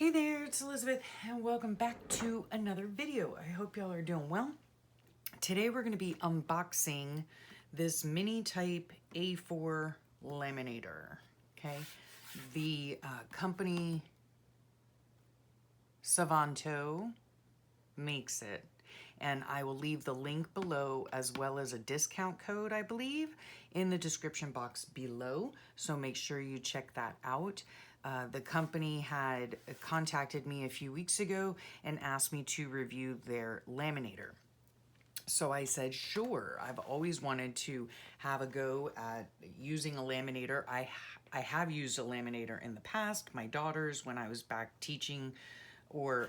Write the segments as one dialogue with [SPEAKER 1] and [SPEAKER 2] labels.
[SPEAKER 1] Hey there, it's Elizabeth, and welcome back to another video. I hope y'all are doing well. Today we're going to be unboxing this mini type A4 laminator. Okay, the company SVANTTO makes it, and I will leave the link below as well as a discount code, I believe, in the description box below, so make sure you check that out. The company had contacted me a few weeks ago and asked me to review their laminator. So I said, sure. I've always wanted to have a go at using a laminator. I have used a laminator in the past, my daughter's, when I was back teaching or,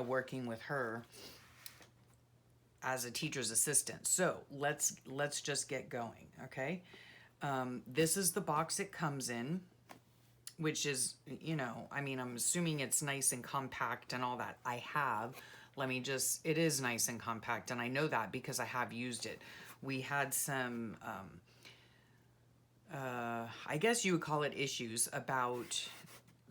[SPEAKER 1] working with her as a teacher's assistant. So let's just get going, okay? This is the box it comes in, which is, I'm assuming it's nice and compact and all that. It is nice and compact, and I know that because I have used it. We had some, I guess you would call it issues about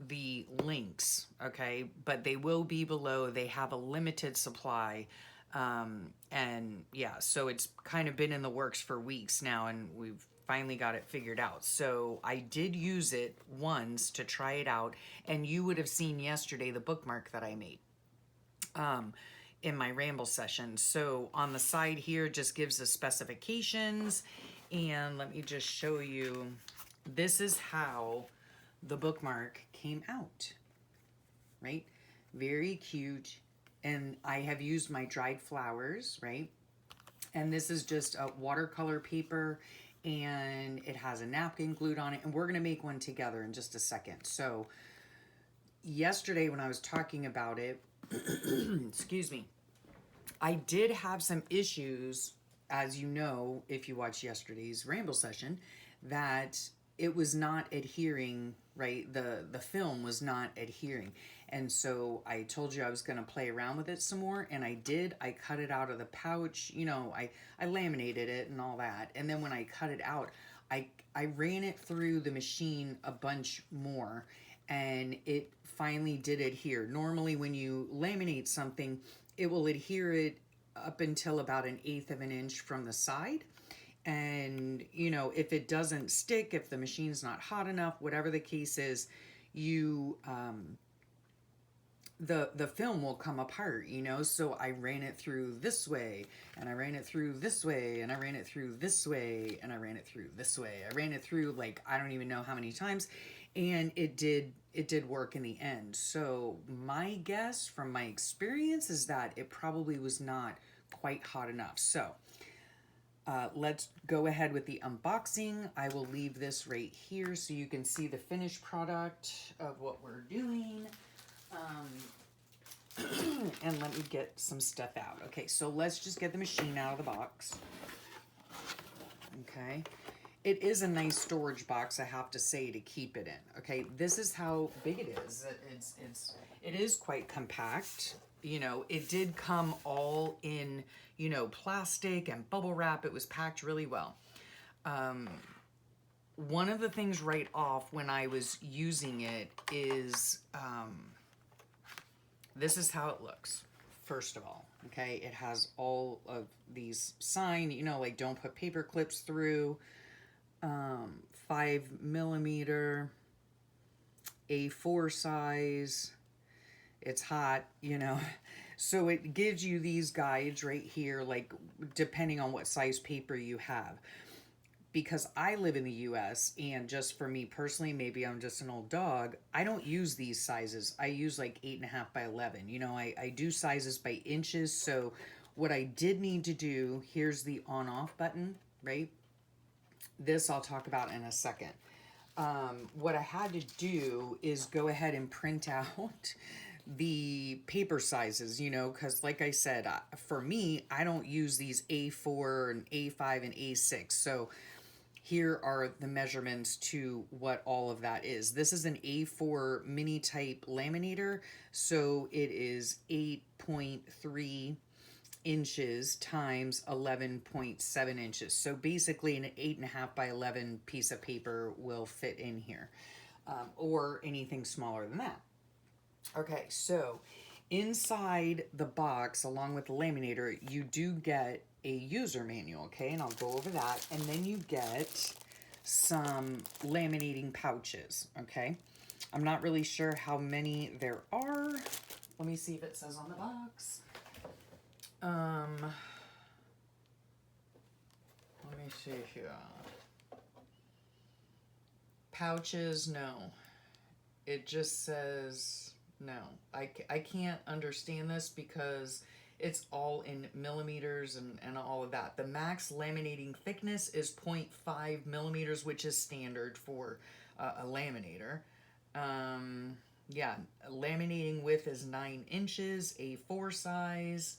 [SPEAKER 1] the links, okay? But they will be below. They have a limited supply. And yeah, so it's kind of been in the works for weeks now, and we've finally got it figured out. So I did use it once to try it out, and you would have seen yesterday the bookmark that I made in my ramble session. So on the side here just gives the specifications, and let me just show you. This is how the bookmark came out, right? Very cute. And I have used my dried flowers, right? And this is just a watercolor paper, and it has a napkin glued on it, and we're gonna make one together in just a second. So yesterday when I was talking about it, excuse me, I did have some issues, as you know, if you watched yesterday's ramble session, that it was not adhering, right? The film was not adhering. And so I told you I was going to play around with it some more, and I did. I cut it out of the pouch, I laminated it and all that. And then when I cut it out, I ran it through the machine a bunch more, and it finally did adhere. Normally when you laminate something, it will adhere it up until about 1/8 of an inch from the side. And, if it doesn't stick, if the machine's not hot enough, whatever the case is, the film will come apart, So I ran it through this way, and I ran it through this way, and I ran it through this way, and I ran it through this way. I ran it through, like, I don't even know how many times, and it did work in the end. So my guess from my experience is that it probably was not quite hot enough. So let's go ahead with the unboxing. I will leave this right here so you can see the finished product of what we're doing. And let me get some stuff out. Okay, so let's just get the machine out of the box. Okay. It is a nice storage box, I have to say, to keep it in. Okay, this is how big it is. It is quite compact. It did come all in, plastic and bubble wrap. It was packed really well. One of the things right off when I was using it is, this is how it looks, first of all, okay? It has all of these signs, like don't put paper clips through, 5mm, A4 size, it's hot, So it gives you these guides right here, like depending on what size paper you have. Because I live in the US, and just for me personally, maybe I'm just an old dog, I don't use these sizes. I use like 8.5 by 11. I do sizes by inches. So what I did need to do, here's the on-off button, right? This I'll talk about in a second. What I had to do is go ahead and print out the paper sizes, because like I said, for me, I don't use these A4 and A5 and A6. So here are the measurements to what all of that is. This is an A4 mini type laminator, so it is 8.3 inches times 11.7 inches. So basically an 8.5 by 11 piece of paper will fit in here, or anything smaller than that. Okay, so inside the box, along with the laminator, you do get a user manual, okay? And I'll go over that. And then you get some laminating pouches, okay? I'm not really sure how many there are. Let me see if it says on the box. Let me see here. Pouches, no. It just says no. I can't understand this because it's all in millimeters and all of that. The max laminating thickness is 0.5 millimeters, which is standard for a laminator. Yeah, laminating width is 9 inches, A4 size.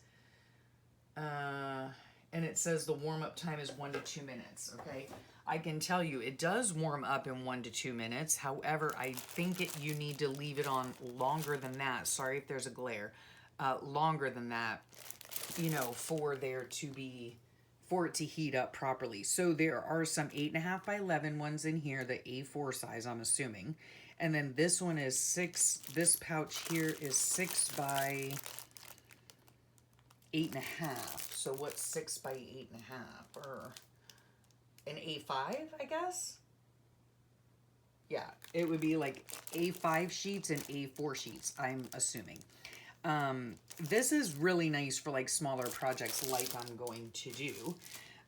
[SPEAKER 1] And it says the warm-up time is 1 to 2 minutes, okay? I can tell you it does warm up in 1 to 2 minutes. However, I think you need to leave it on longer than that. Sorry if there's a glare. Longer than that, you know, for it to heat up properly. So there are some 8.5 by 11 ones in here, the A4 size, I'm assuming. And then this one is 6, this pouch here is 6 by 8.5. So what's 6 by 8.5? Or an A5, I guess? Yeah, it would be like A5 sheets and A4 sheets, I'm assuming. This is really nice for like smaller projects like I'm going to do.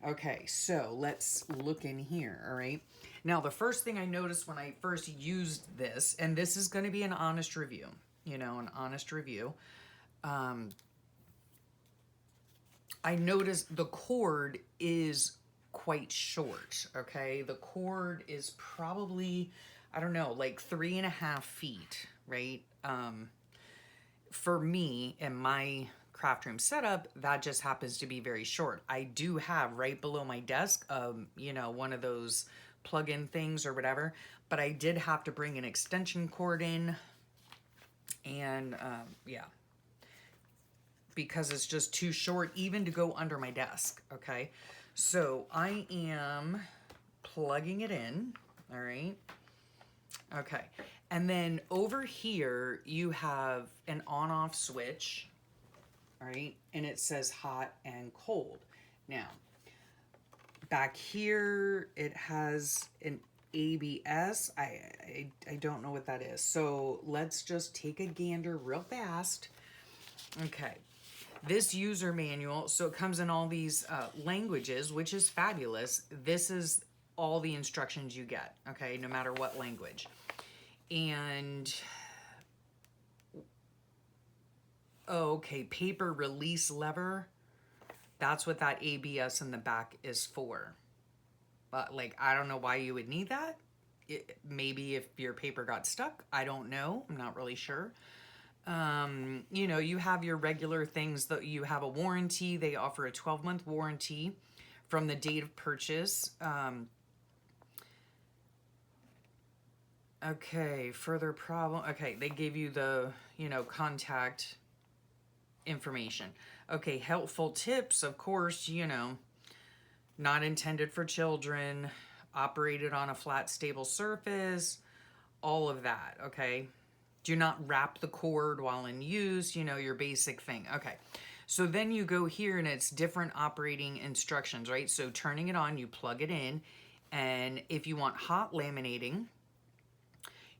[SPEAKER 1] Okay, so let's look in here, all right? Now, the first thing I noticed when I first used this, and this is going to be an honest review, you know, an honest review. I noticed the cord is quite short, okay? The cord is probably, I don't know, like 3.5 feet, right? For me, in my craft room setup, that just happens to be very short. I do have right below my desk, you know, one of those plug-in things or whatever, but I did have to bring an extension cord in, and yeah, because it's just too short even to go under my desk, okay? So I am plugging it in, all right? Okay, and then over here you have an on-off switch, all right? And it says hot and cold. Now, back here it has an ABS. I don't know what that is. So let's just take a gander real fast. Okay. This user manual, so it comes in all these languages, which is fabulous. This is all the instructions you get, okay, no matter what language. And, okay, paper release lever. That's what that ABS in the back is for. But, like, I don't know why you would need that. Maybe if your paper got stuck. I don't know. I'm not really sure. You know, you have your regular things that you have a warranty. They offer a 12-month warranty from the date of purchase. Okay, further problem. Okay, they gave you the, you know, contact information. Okay, helpful tips, of course, you know, not intended for children, operated on a flat, stable surface, all of that, okay? Do not wrap the cord while in use, you know, your basic thing. Okay, so then you go here and it's different operating instructions, right? So turning it on, you plug it in, and if you want hot laminating,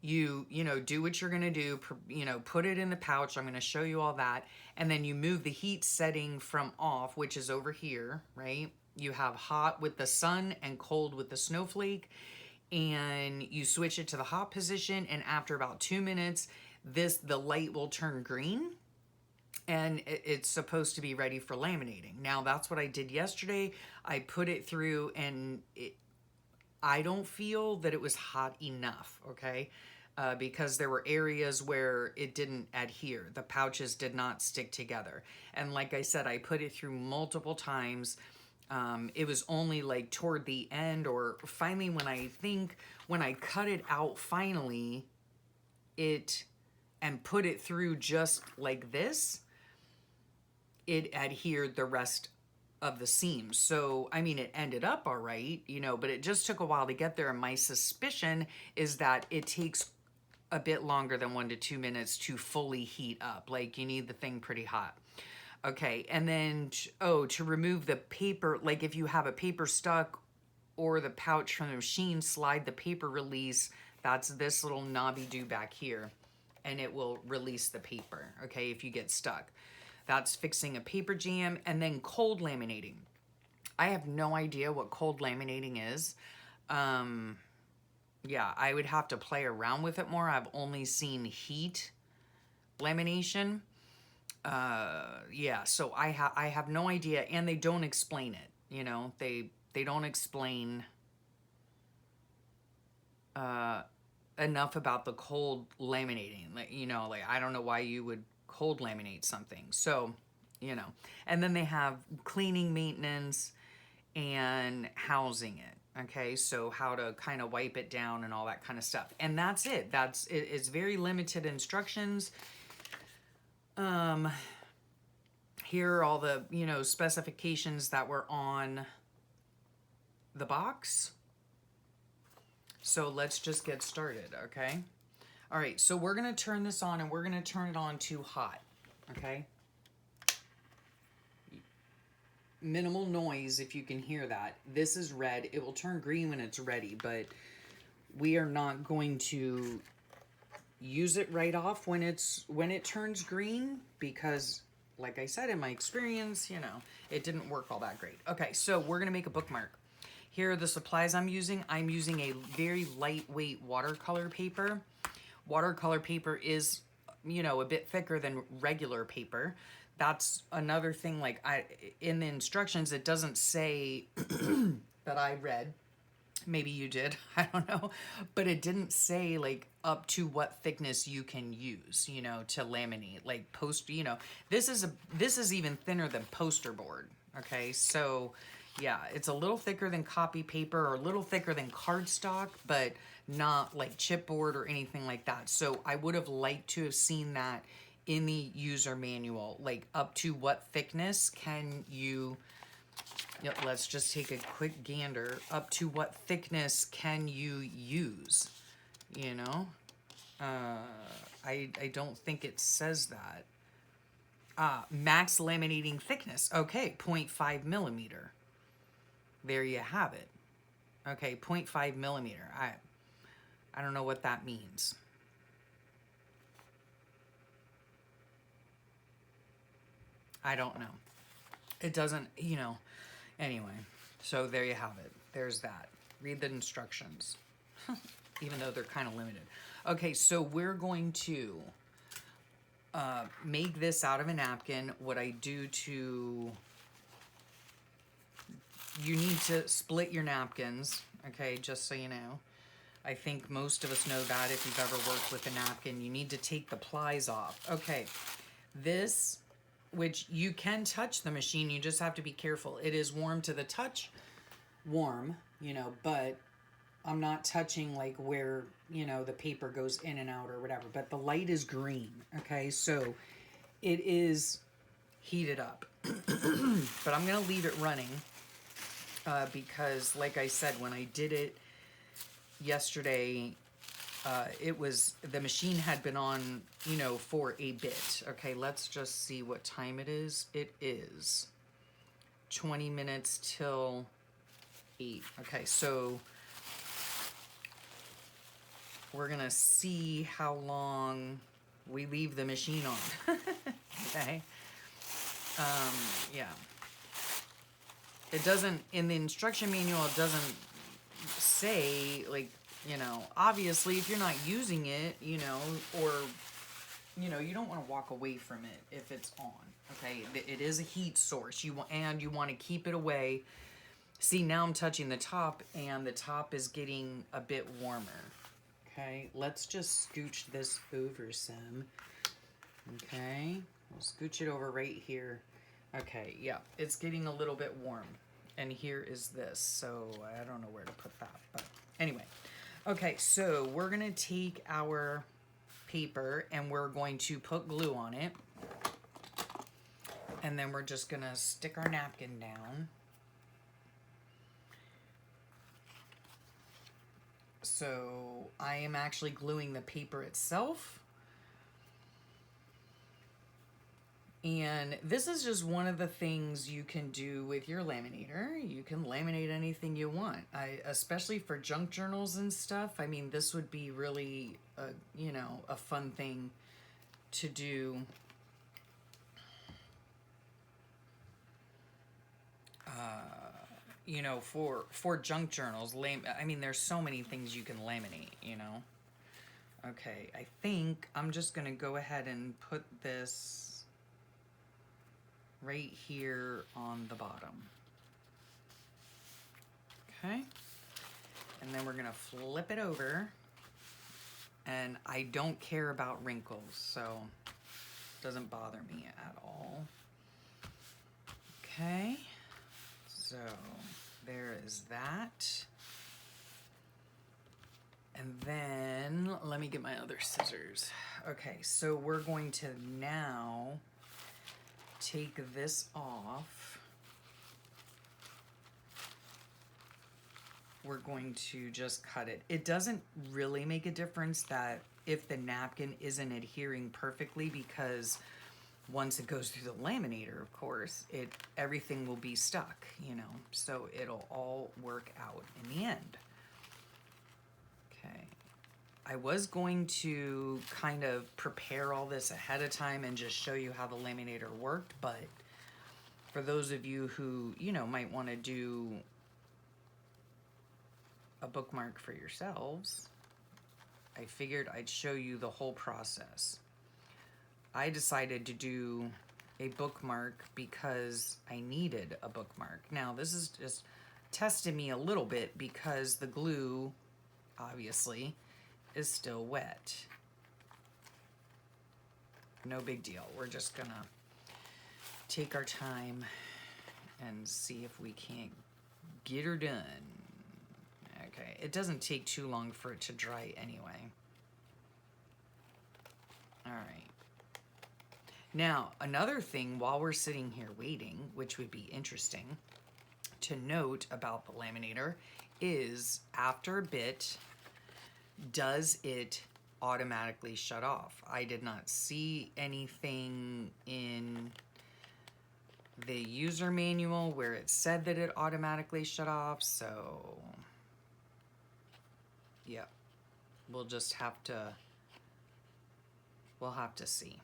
[SPEAKER 1] you know, do what you're gonna do, you know, put it in the pouch. I'm gonna show you all that. And then you move the heat setting from off, which is over here, right? You have hot with the sun and cold with the snowflake, and you switch it to the hot position, and after about 2 minutes, the light will turn green, and it's supposed to be ready for laminating. Now, that's what I did yesterday. I put it through, and I don't feel that it was hot enough, okay? Because there were areas where it didn't adhere. The pouches did not stick together. And like I said, I put it through multiple times. It was only like toward the end, or finally when I cut it out finally, and put it through just like this, it adhered the rest of the seams. So, I mean, it ended up all right, you know, but it just took a while to get there. And my suspicion is that it takes a bit longer than 1 to 2 minutes to fully heat up. Like, you need the thing pretty hot. Okay, and then, to remove the paper, like if you have a paper stuck or the pouch from the machine, slide the paper release. That's this little knobby do back here, and it will release the paper, okay, if you get stuck. That's fixing a paper jam. And then cold laminating. I have no idea what cold laminating is. Yeah, I would have to play around with it more. I've only seen heat lamination. Yeah, so I have no idea, and they don't explain it. You know, they don't explain enough about the cold laminating. Like, you know, like, I don't know why you would cold laminate something. So, you know, and then they have cleaning, maintenance, and housing it. Okay, so how to kind of wipe it down and all that kind of stuff. And that's it. That's it. It's very limited instructions. Here are all the, you know, specifications that were on the box. So let's just get started, okay? All right, so we're gonna turn this on, and we're gonna turn it on to hot, okay? Minimal noise if you can hear that. This is red. It will turn green when it's ready, but we are not going to use it right off when it turns green, because like I said, in my experience, you know, it didn't work all that great. Okay, so we're gonna make a bookmark. Here are the supplies I'm using. I'm using a very lightweight watercolor paper. Watercolor paper is, you know, a bit thicker than regular paper. That's another thing, like, in the instructions, it doesn't say that I read. Maybe you did, I don't know. But it didn't say, like, up to what thickness you can use, you know, to laminate. Like, you know, this is even thinner than poster board, okay? So, yeah, it's a little thicker than copy paper, or a little thicker than cardstock, but not like chipboard or anything like that. So I would have liked to have seen that in the user manual, like up to what thickness can you, yep, let's just take a quick gander. Up to what thickness can you use, you know? I don't think it says that. Max laminating thickness. Okay, 0.5 millimeter. There you have it. Okay, 0.5 millimeter. I don't know what that means. I don't know. It doesn't, you know. Anyway, so there you have it. There's that. Read the instructions, even though they're kind of limited. Okay, so we're going to make this out of a napkin. What I do to... You need to split your napkins, okay, just so you know. I think most of us know that if you've ever worked with a napkin. You need to take the plies off. Okay, this, which you can touch the machine, you just have to be careful. It is warm to the touch, warm, you know, but I'm not touching like where, you know, the paper goes in and out or whatever. But the light is green, okay, so it is heated up. But I'm going to leave it running. Because, like I said, when I did it yesterday, the machine had been on, you know, for a bit. Okay, let's just see what time it is. It is 20 minutes till 8. Okay, so we're going to see how long we leave the machine on. Okay. Yeah. It doesn't, in the instruction manual, it doesn't say, like, you know, obviously if you're not using it, you know, or, you know, you don't want to walk away from it if it's on, okay? It is a heat source, you want to keep it away. See, now I'm touching the top, and the top is getting a bit warmer, okay? Let's just scooch this over some, okay? We'll scooch it over right here. Okay, yeah, it's getting a little bit warm. And here is this, so I don't know where to put that, but anyway. Okay, so we're gonna take our paper and we're going to put glue on it. And then we're just gonna stick our napkin down. So I am actually gluing the paper itself. And this is just one of the things you can do with your laminator. You can laminate anything you want. Especially for junk journals and stuff. I mean, this would be really, you know, a fun thing to do. You know, for junk journals. I mean, there's so many things you can laminate, you know. Okay, I think I'm just gonna go ahead and put this right here on the bottom. Okay, and then we're gonna flip it over, and I don't care about wrinkles, so it doesn't bother me at all. Okay, so there is that. And then let me get my other scissors. Okay, so we're going to now take this off. We're going to just cut it. It doesn't really make a difference that if the napkin isn't adhering perfectly, because once it goes through the laminator, of course, everything will be stuck, you know, so it'll all work out in the end. Okay, I was going to kind of prepare all this ahead of time and just show you how the laminator worked, but for those of you who, you know, might want to do a bookmark for yourselves, I figured I'd show you the whole process. I decided to do a bookmark because I needed a bookmark. Now, this is just testing me a little bit because the glue, obviously, is still wet. No big deal. We're just gonna take our time and see if we can't get her done. Okay, it doesn't take too long for it to dry anyway. All right. Now, another thing while we're sitting here waiting, which would be interesting to note about the laminator, is after a bit, does it automatically shut off? I did not see anything in the user manual where it said that it automatically shut off, so yeah, we'll have to see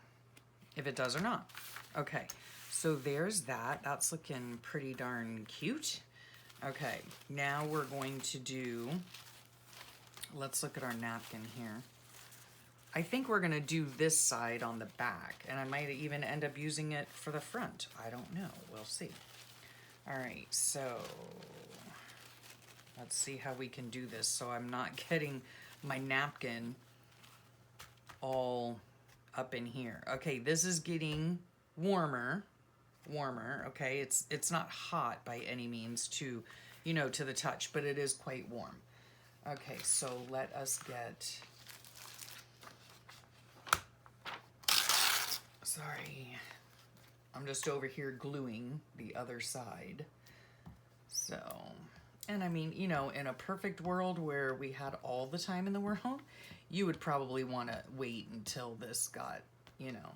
[SPEAKER 1] if it does or not. Okay, so there's that. That's looking pretty darn cute. Okay, now we're going to do, let's look at our napkin here. I think we're gonna do this side on the back, and I might even end up using it for the front. I don't know, we'll see. All right, so let's see how we can do this so I'm not getting my napkin all up in here. Okay, this is getting warmer, okay? It's not hot by any means to, you know, to the touch, but it is quite warm. Okay, so let us get, sorry, I'm just over here gluing the other side. So, and I mean, you know, in a perfect world where we had all the time in the world, you would probably want to wait until this got, you know,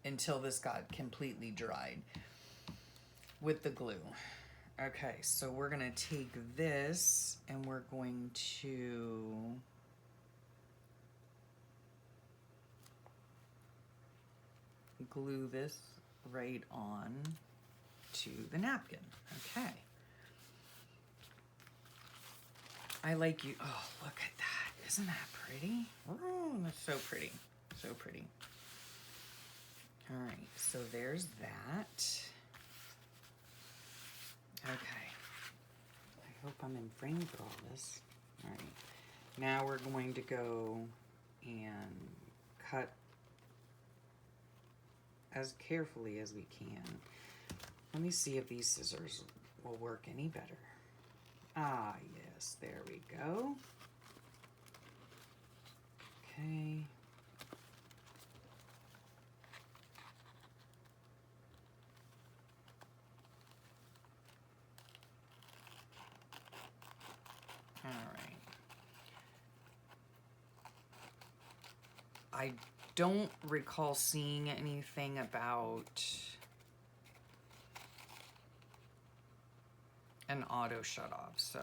[SPEAKER 1] until this got completely dried with the glue. Okay, so we're gonna take this and we're going to glue this right on to the napkin. Okay. I like you. Oh, look at that. Isn't that pretty? Oh, that's so pretty. So pretty. All right, so there's that. Okay. I hope I'm in frame for all this. All right. Now we're going to go and cut as carefully as we can. Let me see if these scissors will work any better. Ah, yes, there we go. Okay. All right. I don't recall seeing anything about an auto shut off, so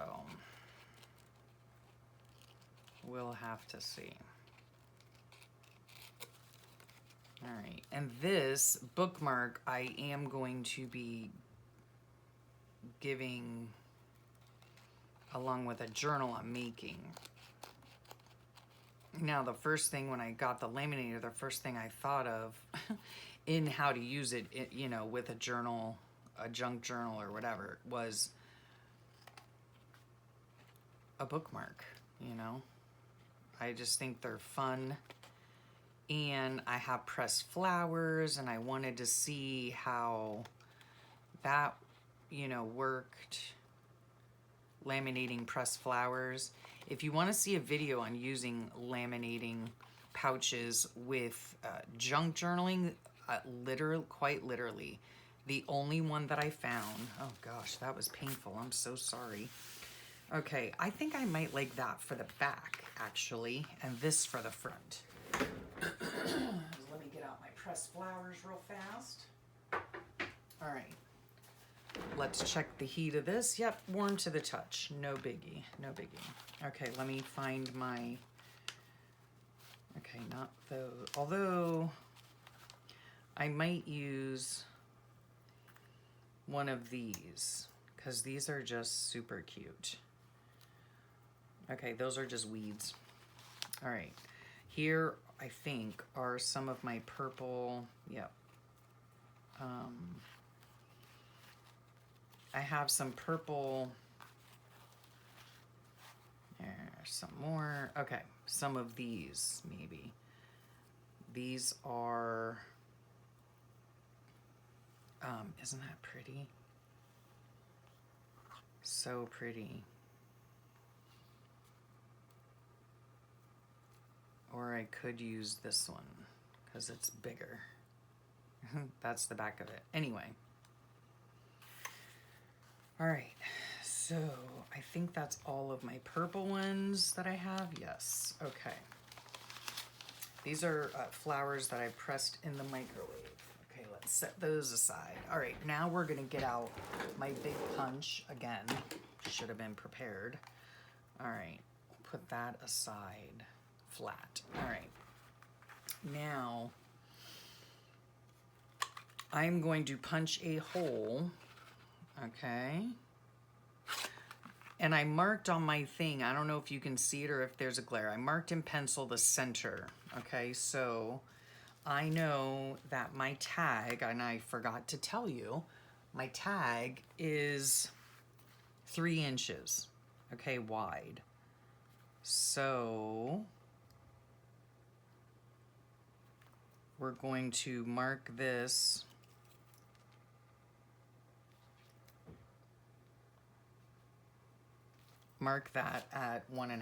[SPEAKER 1] we'll have to see. All right, and this bookmark I am going to be giving along with a journal I'm making. Now, the first thing when I got the Laminator, the first thing I thought of in how to use it, you know, with a journal, a junk journal or whatever, was a bookmark, you know. I just think they're fun. And I have pressed flowers, and I wanted to see how that, you know, worked, laminating pressed flowers. If you want to see a video on using laminating pouches with junk journaling, quite literally, the only one that I found, oh gosh, that was painful, I'm so sorry. Okay, I think I might like that for the back, actually, and this for the front. Let me get out my pressed flowers real fast. All right, let's check the heat of this. Yep, warm to the touch, no biggie, no biggie. Okay, let me find my, okay, not those, although I might use one of these because these are just super cute. Okay, those are just weeds. All right, here I think are some of my purple, yep. I have some purple, there's some more, okay, some of these maybe. These are, isn't that pretty? So pretty. Or I could use this one because it's bigger. That's the back of it. Anyway. All right. So I think that's all of my purple ones that I have. Yes. Okay. These are flowers that I pressed in the microwave. Okay, let's set those aside. All right. Now we're going to get out my big punch again. Should have been prepared. All right. Put that aside. Flat. All right. Now I'm going to punch a hole. Okay. And I marked on my thing, I don't know if you can see it or if there's a glare. I marked in pencil the center. Okay, so I know that my tag, and I forgot to tell you, my tag is 3 inches, okay, wide. So we're going to mark this that at 1.5,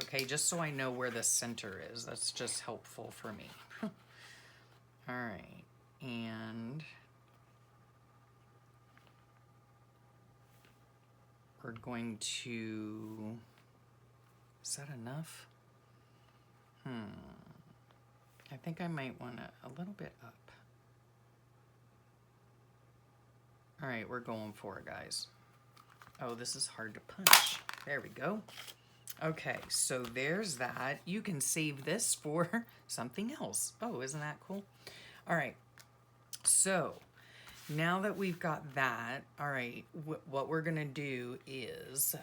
[SPEAKER 1] okay, just so I know where the center is. That's just helpful for me. All right, and we're going to, is that enough? I think I might want it a little bit up. All right, we're going for it, guys. Oh, this is hard to punch. There we go. Okay, so there's that. You can save this for something else. Oh, isn't that cool? All right, so now that we've got that, all right, what we're gonna do is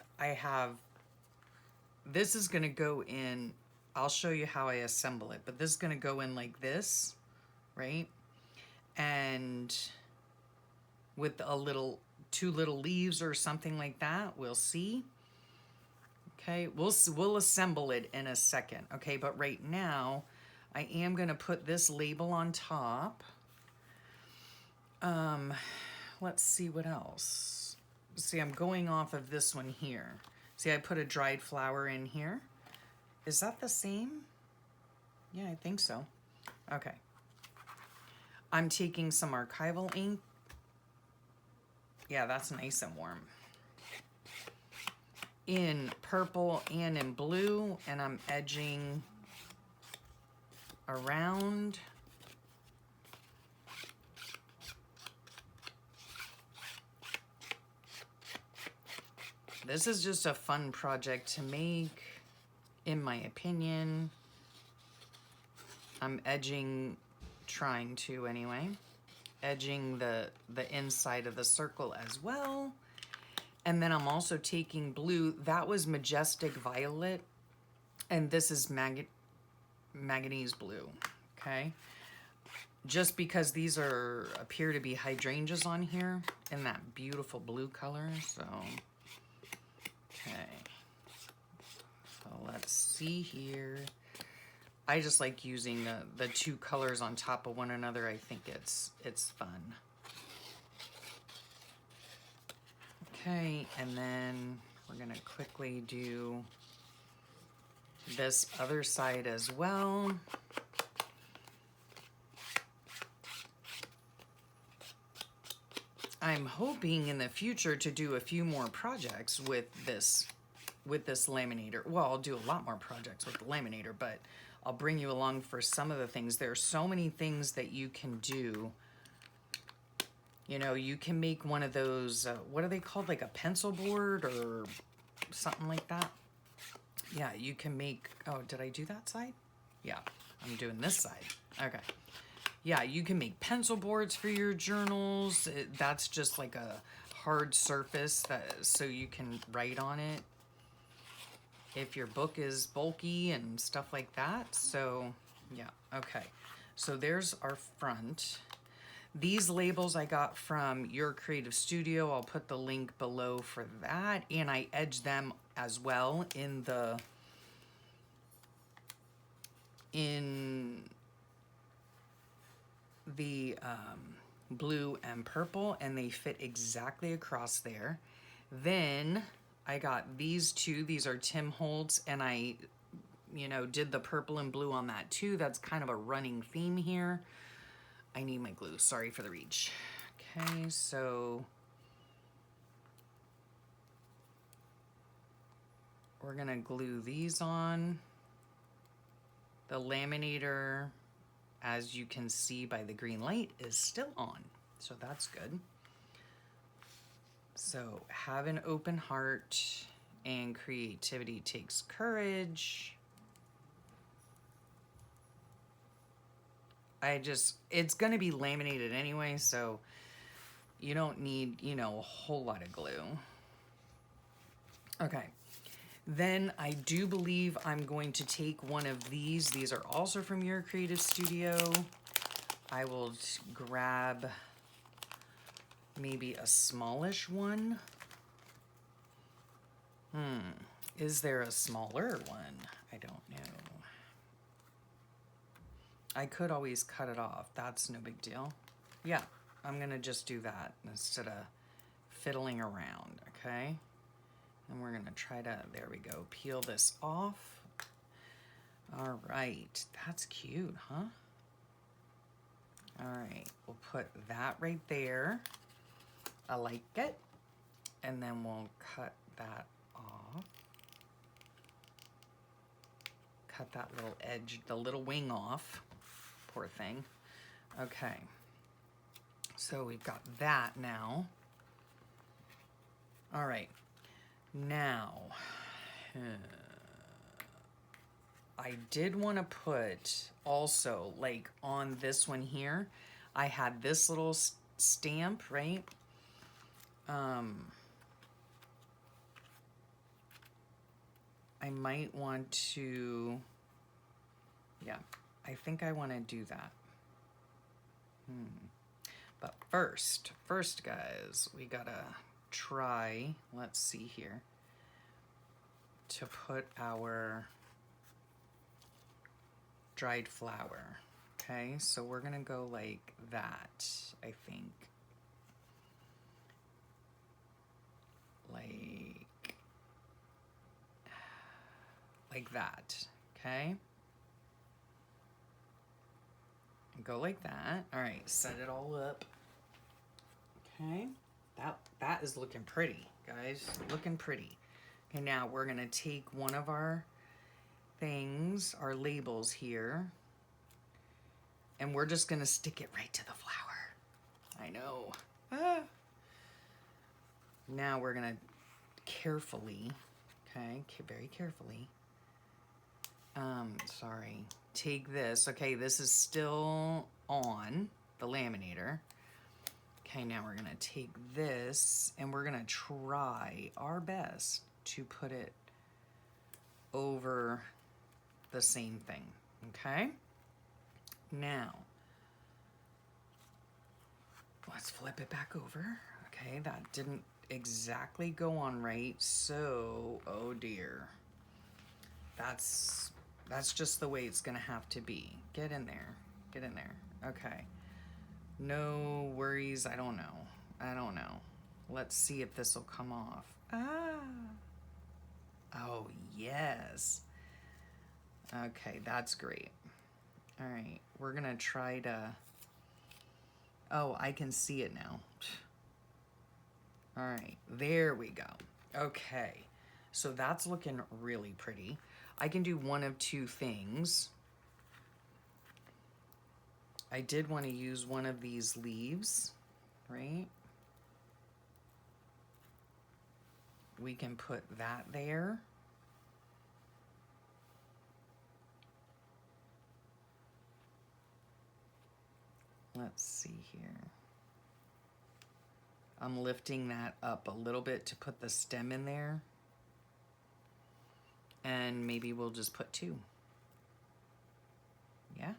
[SPEAKER 1] this is gonna go in, I'll show you how I assemble it, but this is gonna go in like this, right? And with a 2 little leaves or something like that, we'll see. Okay, we'll assemble it in a second, okay? But right now, I am gonna put this label on top. Let's see what else. See, I'm going off of this one here. See, I put a dried flower in here. Is that the same? Yeah, I think so. Okay. I'm taking some archival ink. Yeah, that's nice and warm. In purple and in blue, and I'm edging around. This is just a fun project to make, in my opinion. I'm edging, trying to anyway, edging the inside of the circle as well. And then I'm also taking blue. That was Majestic Violet, and this is Manganese Blue, okay? Just because these appear to be hydrangeas on here in that beautiful blue color, so... Okay, so let's see here. I just like using the two colors on top of one another. I think it's fun. Okay, and then we're gonna quickly do this other side as well. I'm hoping in the future to do a few more projects with this laminator. Well, I'll do a lot more projects with the laminator, but I'll bring you along for some of the things. There are so many things that you can do. You know, you can make one of those, what are they called? Like a pencil board or something like that. Yeah, you can make, oh, did I do that side? Yeah, I'm doing this side. Okay. Yeah, you can make pencil boards for your journals. That's just like a hard surface so you can write on it if your book is bulky and stuff like that. So yeah, okay. So there's our front. These labels I got from Your Creative Studio. I'll put the link below for that. And I edged them as well in the blue and purple, and they fit exactly across there. Then I got these two. These are Tim Holtz, and I, you know, did the purple and blue on that too. That's kind of a running theme here. I need my glue. Sorry for the reach. Okay, so we're gonna glue these on. The laminator, as you can see by the green light, is still on, so that's good. So have an open heart, and creativity takes courage. It's gonna be laminated anyway, so you don't need, you know, a whole lot of glue. Okay. Then I do believe I'm going to take one of these. These are also from Your Creative Studio. I will grab maybe a smallish one. Is there a smaller one? I don't know. I could always cut it off. That's no big deal. Yeah, I'm gonna just do that instead of fiddling around, okay? And we're gonna try to, there we go, peel this off. All right, that's cute, huh? All right, we'll put that right there. I like it. And then we'll cut that off. Cut that little edge, the little wing off. Poor thing. Okay, so we've got that now. All right. Now, I did want to put also, like on this one here, I had this little stamp, right? I might want to, yeah, I think I want to do that. But first guys, we gotta try, let's see here, to put our dried flower. Okay, so we're gonna go like that, I think. Like that, okay? Go like that. All right, set it all up. Okay, that is looking pretty, guys, looking pretty. Okay, now we're gonna take one of our things, our labels here, And we're just gonna stick it right to the flower. I know. Ah. Now we're gonna carefully, okay, very carefully, sorry, take this. Okay, this is still on the laminator. Okay, now we're gonna take this and we're gonna try our best to put it over the same thing, okay? Now, let's flip it back over. Okay, that didn't exactly go on right, so, oh dear. That's just the way it's gonna have to be. Get in there, get in there, okay. No worries, I don't know. Let's see if this will come off. Ah, oh yes. Okay, that's great. All right, we're gonna try to, oh, I can see it now. All right, there we go. Okay, so that's looking really pretty. I can do one of two things. I did want to use one of these leaves, right? We can put that there. Let's see here. I'm lifting that up a little bit to put the stem in there. And maybe we'll just put two. Yeah?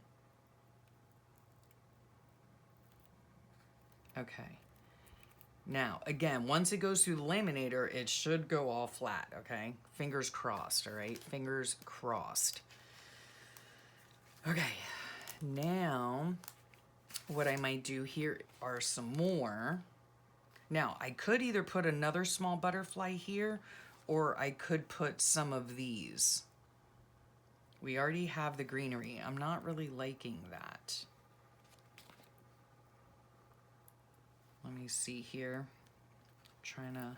[SPEAKER 1] Okay. Now, again, once it goes through the laminator, it should go all flat, okay? Fingers crossed, all right? Fingers crossed. Okay, now what I might do here are some more. Now, I could either put another small butterfly here, or I could put some of these. We already have the greenery. I'm not really liking that. Let me see here. Trying to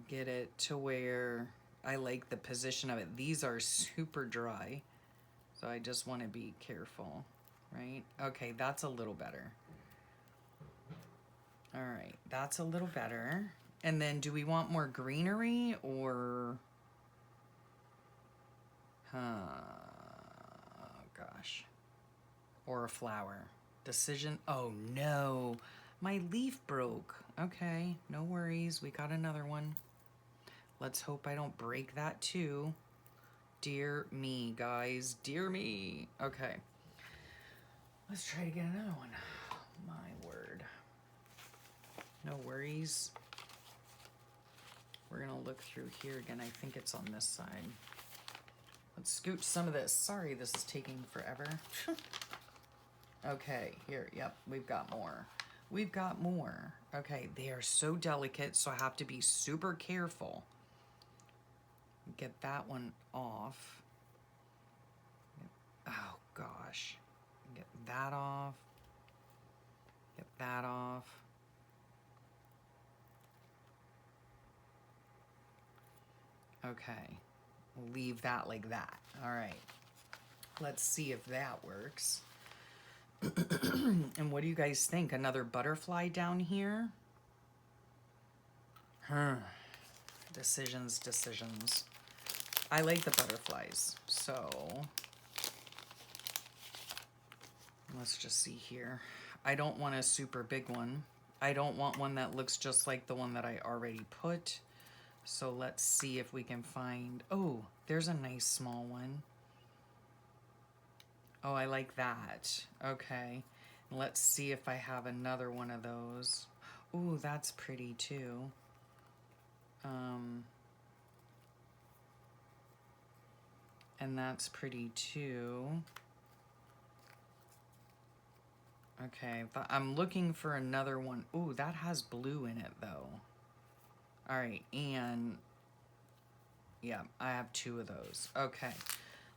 [SPEAKER 1] get it to where I like the position of it. These are super dry, so I just want to be careful, right? Okay, that's a little better. All right, that's a little better. And then do we want more greenery or... oh gosh. Or a flower. Decision. Oh no, my leaf broke. Okay, no worries. We got another one. Let's hope I don't break that too. Dear me, guys. Dear me. Okay. Let's try to get another one. My word. No worries. We're gonna look through here again. I think it's on this side. Let's scooch some of this. Sorry, this is taking forever. Okay, here, yep, we've got more. We've got more. Okay, they are so delicate, so I have to be super careful. Get that one off. Oh, gosh. Get that off. Get that off. Okay, we'll leave that like that. All right, let's see if that works. And what do you guys think? Another butterfly down here? Decisions, decisions. I like the butterflies, so let's just see here. I don't want a super big one. I don't want one that looks just like the one that I already put. So let's see if we can find, oh, there's a nice small one. Oh, I like that. Okay. Let's see if I have another one of those. Ooh, that's pretty too. And that's pretty too. Okay, I'm looking for another one. Ooh, that has blue in it though. All right, and yeah, I have two of those. Okay,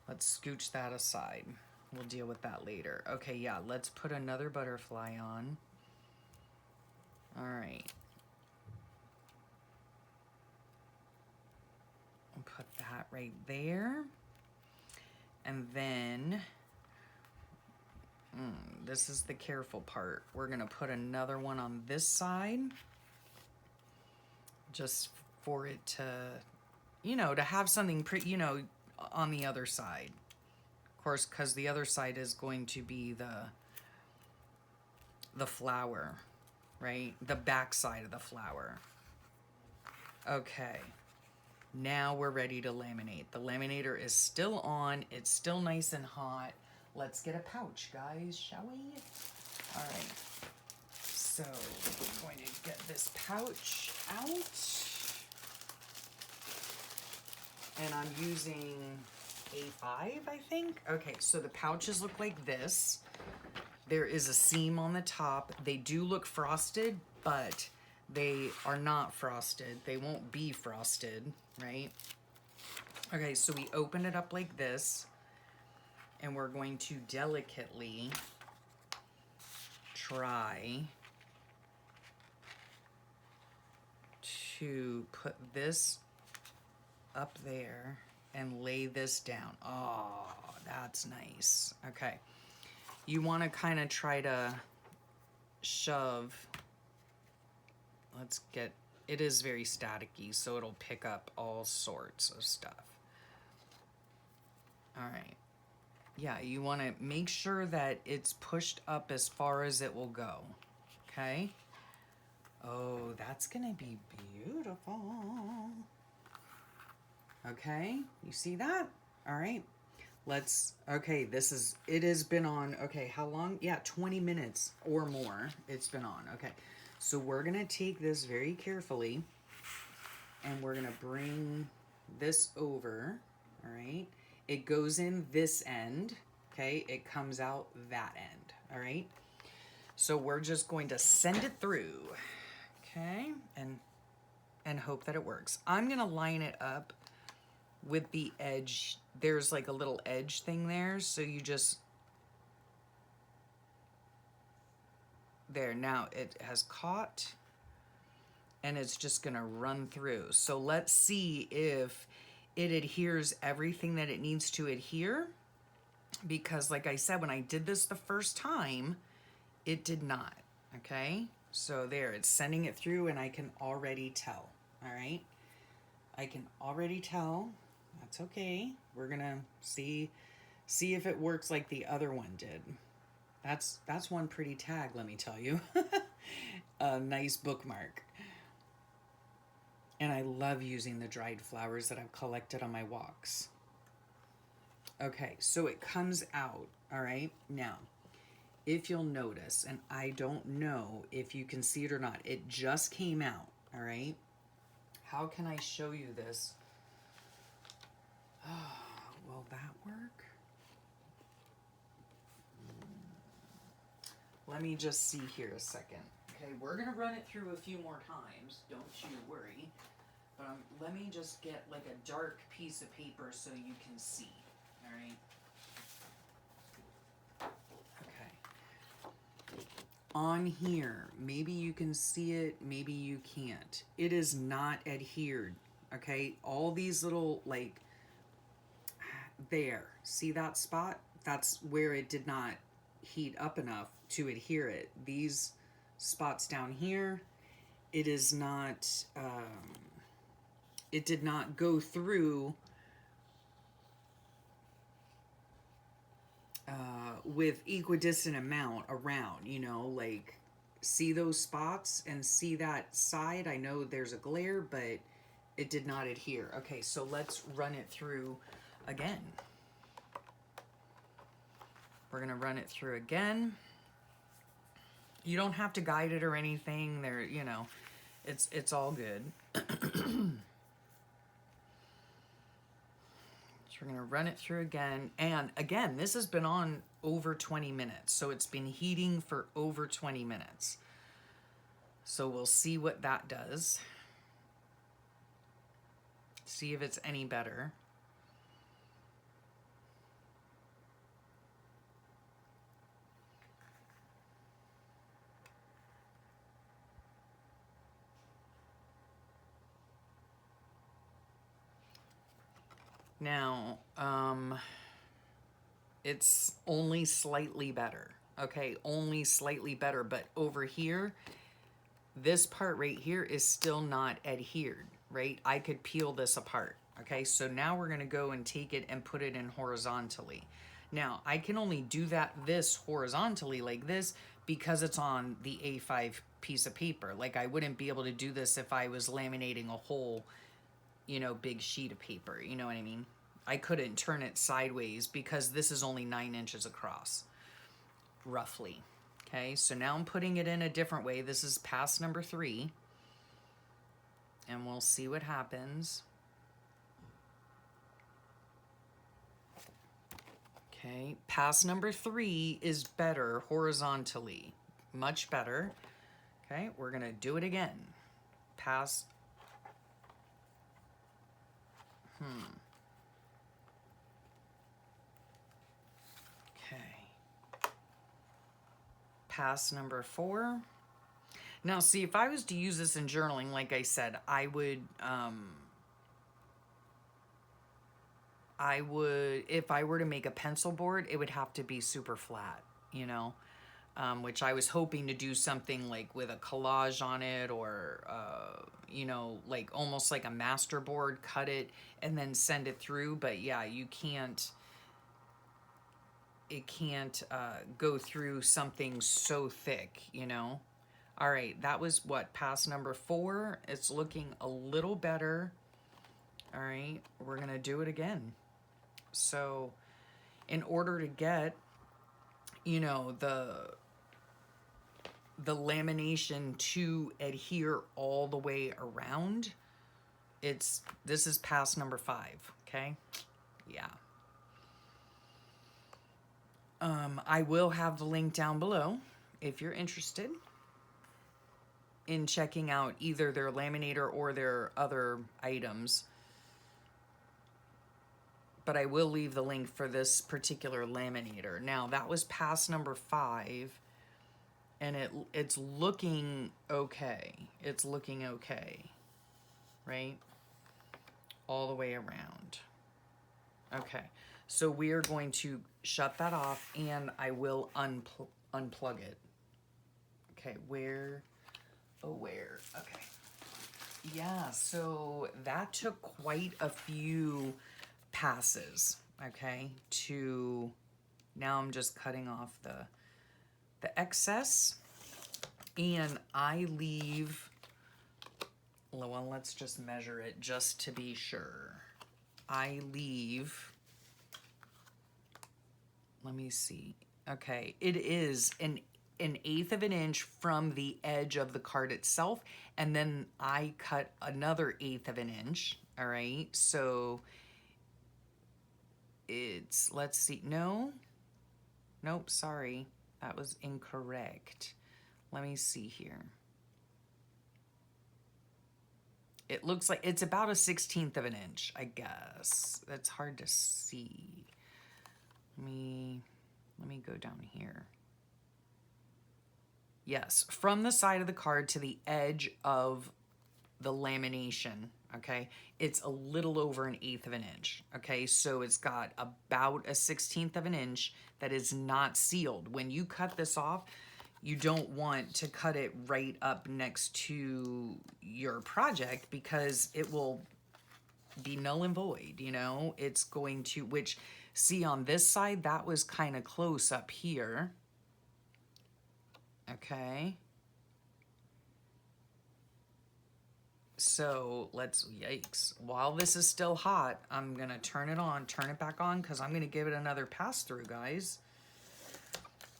[SPEAKER 1] let's scooch that aside. We'll deal with that later. Okay, yeah, let's put another butterfly on. All right. that right there. And then, this is the careful part. We're gonna put another one on this side, just for it to, you know, to have something pretty, you know, on the other side. Of course, because the other side is going to be the flower, right? The back side of the flower. Okay. Now we're ready to laminate. The laminator is still on. It's still nice and hot. Let's get a pouch, guys, shall we? All right. So we're going to get this pouch out. And I'm using A5, I think. Okay, so the pouches look like this. There is a seam on the top. They do look frosted, but they are not frosted. They won't be frosted, right? Okay, so we open it up like this, and we're going to delicately try to put this up there and lay this down. Oh, that's nice. Okay. You want to kind of try to shove. Let's get, it is very staticky, so it'll pick up all sorts of stuff. All right. Yeah, you want to make sure that it's pushed up as far as it will go. Okay. Oh, that's going to be beautiful. Okay, you see that? All right. Let's, okay, this is, it has been on, okay, how long? Yeah, 20 minutes or more it's been on. Okay, so we're going to take this very carefully, and we're going to bring this over, all right? It goes in this end, okay? It comes out that end, all right? So we're just going to send it through, okay? And hope that it works. I'm going to line it up with the edge. There's like a little edge thing there, so you just, there, now it has caught, and it's just gonna run through. So let's see if it adheres everything that it needs to adhere, because like I said, when I did this the first time, it did not. Okay, so there, it's sending it through, and I can already tell. All right, I can already tell. That's okay. We're gonna see if it works like the other one did. That's one pretty tag, let me tell you. A nice bookmark. And I love using the dried flowers that I've collected on my walks. Okay, so it comes out, all right? Now, if you'll notice, and I don't know if you can see it or not, it just came out, all right? How can I show you this? Will that work? Let me just see here a second. Okay, we're gonna run it through a few more times, don't you worry. But let me just get like a dark piece of paper so you can see, all right? Okay. On here, maybe you can see it, maybe you can't. It is not adhered, okay? All these little, like, there, see that spot? That's where it did not heat up enough to adhere it. These spots down here, it is not, it did not go through with equidistant amount around, you know, like, see those spots and see that side? I know there's a glare, but it did not adhere. Okay, so let's run it through again. We're gonna run it through again. You don't have to guide it or anything. There, you know, it's all good. So we're gonna run it through again. And again, this has been on over 20 minutes. So it's been heating for over 20 minutes. So we'll see what that does. See if it's any better. Now, it's only slightly better. Okay, only slightly better, but over here, this part right here is still not adhered, right? I could peel this apart. Okay, so now we're gonna go and take it and put it in horizontally. Now, I can only do this horizontally like this because it's on the A5 piece of paper. Like, I wouldn't be able to do this if I was laminating a whole, you know, big sheet of paper. You know what I mean? I couldn't turn it sideways because this is only 9 inches across, roughly. Okay, so now I'm putting it in a different way. This is pass number 3. And we'll see what happens. Okay, pass number 3 is better horizontally. Much better. Okay, we're gonna do it again. Pass. Okay. Pass number 4. Now, see, if I was to use this in journaling, like I said, I would, if I were to make a pencil board, it would have to be super flat, you know, which I was hoping to do something like with a collage on it, or, you know, like almost like a master board, cut it and then send it through. But yeah, you can't, it can't go through something so thick, you know. All right, that was what, pass number 4. It's looking a little better. All right, we're gonna do it again. So in order to get, you know, the lamination to adhere all the way around, this is pass number 5. Okay, yeah. I will have the link down below if you're interested in checking out either their laminator or their other items. But I will leave the link for this particular laminator. Now, that was pass number 5, and it's looking okay. It's looking okay, right? All the way around. Okay, so we are going to shut that off, and I will unplug it. Okay, where? Oh, where? Okay. Yeah, so that took quite a few passes, okay, to, now I'm just cutting off the excess, and I leave, well, let's just measure it just to be sure. I leave, let me see, okay, it is an 1/8 of an inch from the edge of the card itself, and then I cut another 1/8 of an inch. All right, so it's, let's see, nope, sorry, that was incorrect. Let me see here. It looks like it's about a 1/16 of an inch, I guess. That's hard to see. Let me go down here. Yes, from the side of the card to the edge of the lamination, okay, it's a little over an 1/8 of an inch, okay? So it's got about a 1/16 of an inch that is not sealed. When you cut this off, you don't want to cut it right up next to your project because it will be null and void, you know? It's going to, which, see, on this side, that was kind of close up here. Okay. So let's, yikes. While this is still hot, I'm gonna turn it back on, because I'm gonna give it another pass through, guys.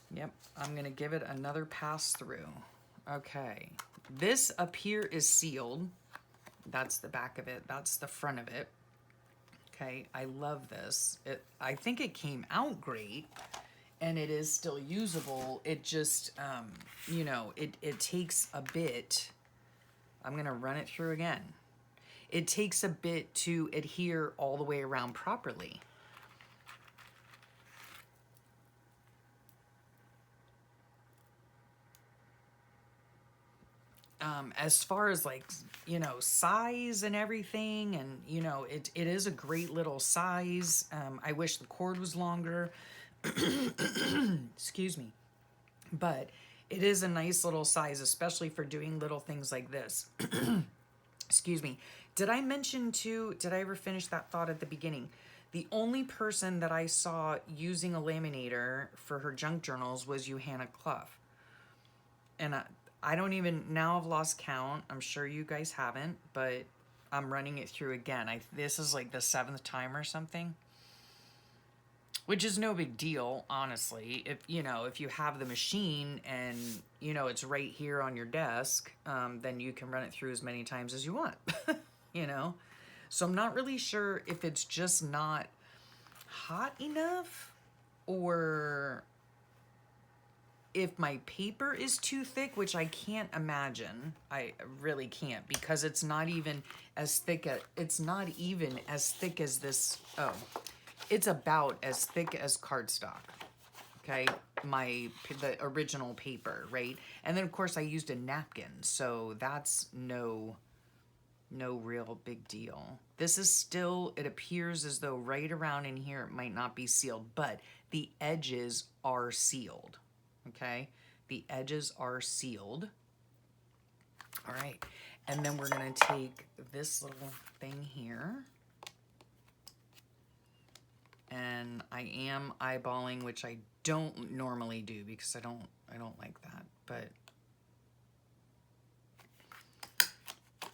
[SPEAKER 1] Yep, I'm gonna give it another pass through. Okay, this up here is sealed. That's the back of it, that's the front of it. Okay, I love this. I think it came out great, and it is still usable. It just, you know, it takes a bit. I'm gonna run it through again. It takes a bit to adhere all the way around properly. as far as like, you know, size and everything, and you know, it is a great little size. I wish the cord was longer. Excuse me. But it is a nice little size, especially for doing little things like this. Excuse me. Did I mention too, did I ever finish that thought at the beginning? The only person that I saw using a laminator for her junk journals was Johanna Clough. And I don't even, now I've lost count. I'm sure you guys haven't, but I'm running it through again. This is like the 7th time or something. Which is no big deal, honestly. If you know, if you have the machine and you know it's right here on your desk, then you can run it through as many times as you want. You know, so I'm not really sure if it's just not hot enough, or if my paper is too thick, which I can't imagine. I really can't, because it's not even as thick as this. Oh. It's about as thick as cardstock, okay? The original paper, right? And then, of course, I used a napkin, so that's no real big deal. This is still, it appears as though right around in here it might not be sealed, but the edges are sealed, okay? The edges are sealed. All right, and then we're gonna take this little thing here, and I am eyeballing, which I don't normally do because I don't like that, but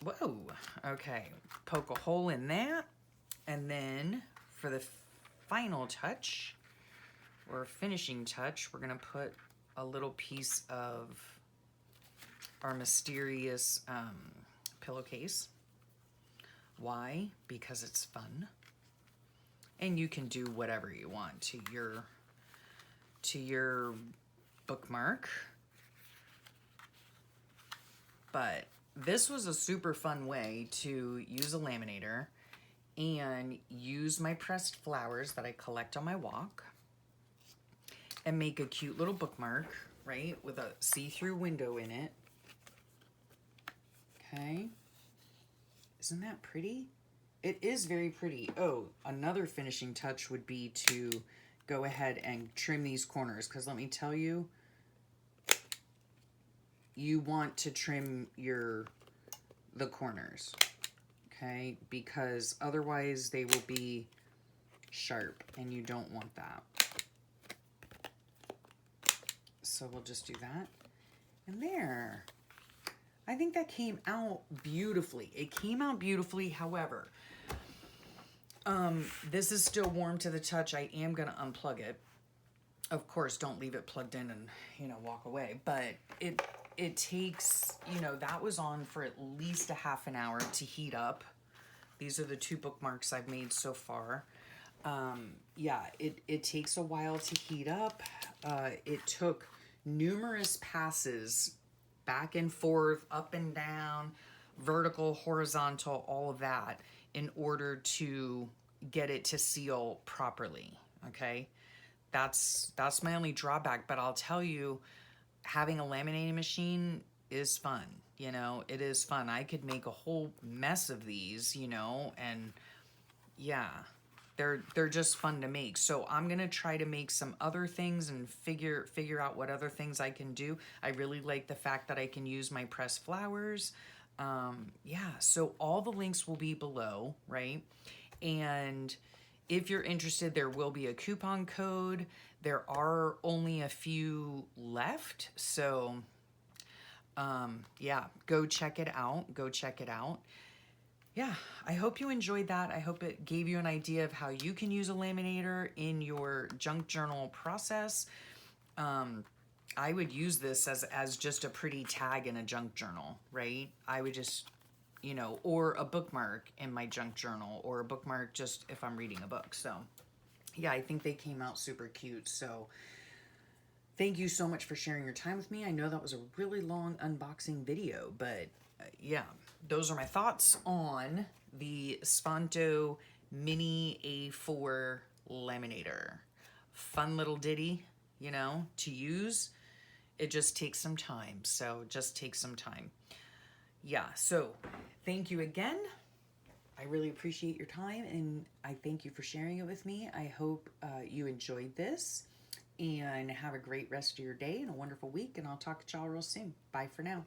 [SPEAKER 1] whoa, okay, poke a hole in that, and then for the final touch or finishing touch, we're gonna put a little piece of our mysterious pillowcase. Why? Because it's fun. And you can do whatever you want to your bookmark. But this was a super fun way to use a laminator and use my pressed flowers that I collect on my walk and make a cute little bookmark, right, with a see-through window in it. Okay. Isn't that pretty? It is very pretty. Oh, another finishing touch would be to go ahead and trim these corners, because let me tell you, you want to trim the corners, okay? Because otherwise they will be sharp, and you don't want that. So we'll just do that. And there. I think that came out beautifully. It came out beautifully, however, this is still warm to the touch. I am going to unplug it. Of course, don't leave it plugged in and, you know, walk away. But it takes, you know, that was on for at least a half an hour to heat up. These are the 2 bookmarks I've made so far. Yeah, it takes a while to heat up. It took numerous passes back and forth, up and down, vertical, horizontal, all of that, in order to get it to seal properly, okay? That's my only drawback, but I'll tell you, having a laminating machine is fun, you know? It is fun. I could make a whole mess of these, you know, and yeah, they're just fun to make. So I'm gonna try to make some other things and figure out what other things I can do. I really like the fact that I can use my pressed flowers. Yeah, so all the links will be below, right? And if you're interested, there will be a coupon code. There are only a few left, so yeah, go check it out. Go check it out. Yeah, I hope you enjoyed that. I hope it gave you an idea of how you can use a laminator in your junk journal process. I would use this as just a pretty tag in a junk journal, right? I would just, you know, or a bookmark in my junk journal, or a bookmark just if I'm reading a book. So yeah, I think they came out super cute. So thank you so much for sharing your time with me. I know that was a really long unboxing video, but yeah, those are my thoughts on the SVANTTO Mini A4 Laminator. Fun little ditty, you know, to use. It just takes some time, so just take some time. yeah, so thank you again. I really appreciate your time, and I thank you for sharing it with me. I hope you enjoyed this, and have a great rest of your day and a wonderful week, and I'll talk to y'all real soon. Bye for now.